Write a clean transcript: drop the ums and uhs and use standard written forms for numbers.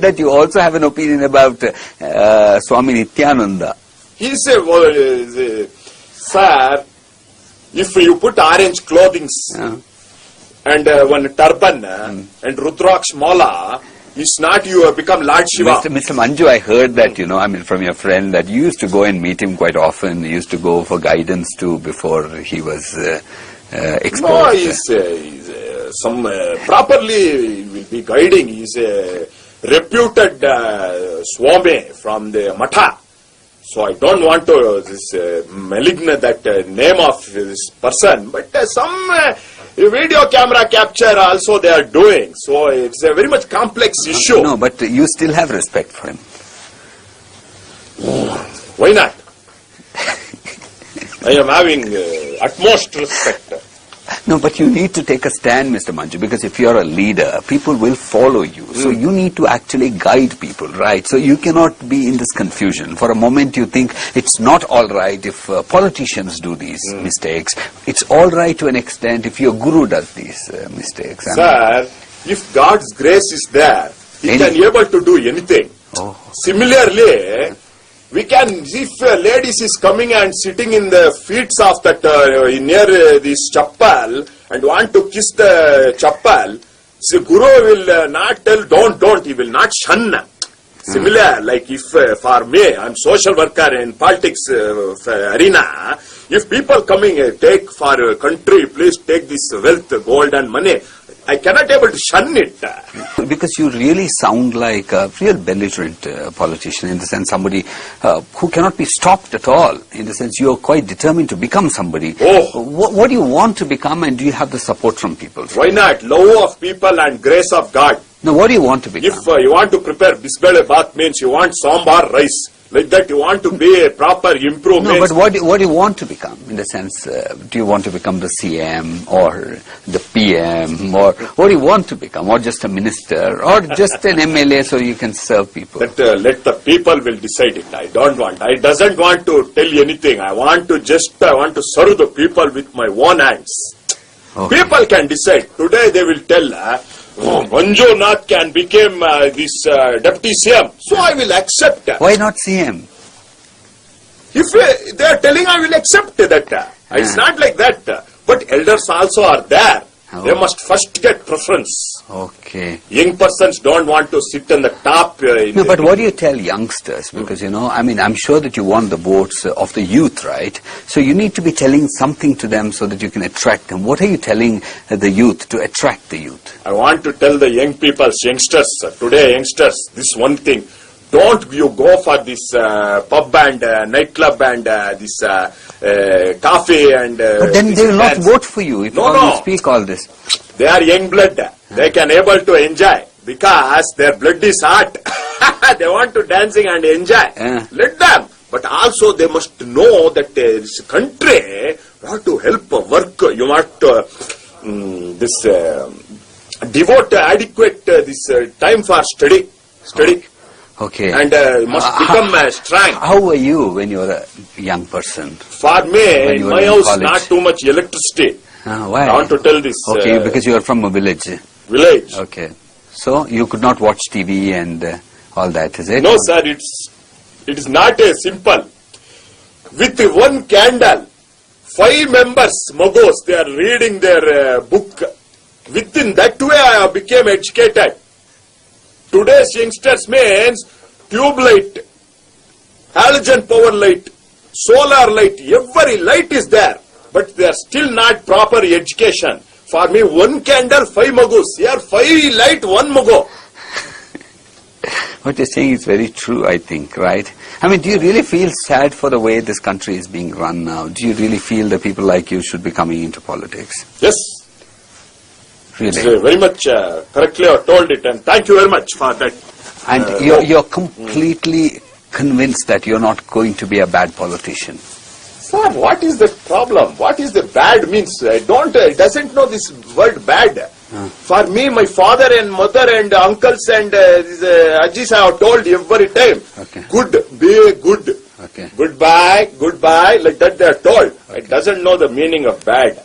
That you also have an opinion about Swami Nityananda. He said, sir, if you put orange clothing and one turban and Rudraksh mala, it's not you have become Lord Shiva. Mr. Manju, I heard that, from your friend that you used to go and meet him quite often. You used to go for guidance too before he was exposed. No, he's some properly will be guiding. He's a reputed Swami from the Matha. So I don't want to malignant that name of this person, but some video camera capture also they are doing. So it's a very much complex issue. No, but you still have respect for him. Why not? I am having utmost respect. No, but you need to take a stand, Mr. Manju, because if you are a leader, people will follow you. So you need to actually guide people, right? So you cannot be in this confusion. For a moment you think it's not all right if politicians do these mistakes. It's all right to an extent if your guru does these mistakes. Sir, if God's grace is there, He can able to do anything. Oh. Similarly, we can, if ladies is coming and sitting in the feet of that near this chappal and want to kiss the chappal, so Guru will not tell don't, he will not shun. Similar, like if for me, I'm social worker in politics arena, if people coming take for country, please take this wealth, gold and money, I cannot able to shun it. Because you really sound like a real belligerent politician, in the sense somebody who cannot be stopped at all. In the sense you are quite determined to become somebody. Oh. What do you want to become, and do you have the support from people? Why not? Love of people and grace of God. Now what do you want to become? If you want to prepare bisbele bath means you want sambar rice. Like that you want to be a proper improvement. No, but what do you want to become? In the sense, do you want to become the CM or the PM, or what do you want to become? Or just a minister, or just an MLA so you can serve people? But let the people will decide it. I don't want. I doesn't want to tell you anything. I want to serve the people with my own hands. Okay. People can decide. Today they will tell Manju Nath can become this deputy CM. So I will accept. Why not CM? If they are telling, I will accept that. It's not like that. But elders also are there. Oh. They must first get preference. Okay. Young persons don't want to sit on the top. No, but what do you tell youngsters? Because, I'm sure that you want the votes of the youth, right? So you need to be telling something to them so that you can attract them. What are you telling the youth to attract the youth? I want to tell the young people, youngsters, today youngsters, this one thing. Don't you go for this pub and nightclub and this coffee and... but then they will not vote for you if you speak all this. They are young blood. They can able to enjoy because their blood is hot. They want to dancing and enjoy. Let them. But also they must know that this country, you have to help work. You have to devote adequate time for study. Okay. And must become strong. How were you when you were a young person? For me, in my house, not too much electricity. Why? I want to tell this. Okay, because you are from a village. Village. Okay. So you could not watch TV and all that, is it? No, sir. It is not a simple. With one candle, 5 members, Mogos, they are reading their book. Within that way, I became educated. Today's youngsters means tube light, halogen power light, solar light, every light is there. But they are still not proper education. For me, 1 candle, 5 mogos. Here, 5 light, 1 mogo. What you're saying is very true, I think, right? Do you really feel sad for the way this country is being run now? Do you really feel that people like you should be coming into politics? Yes. Really? It's very much correctly told it, and thank you very much for that. And you're completely convinced that you're not going to be a bad politician. Sir, what is the problem? What is the bad means? Doesn't know this word bad. For me, my father and mother and uncles and Ajis have told every time. Okay. Good, be good. Okay. Goodbye, like that they are told. Okay. It doesn't know the meaning of bad.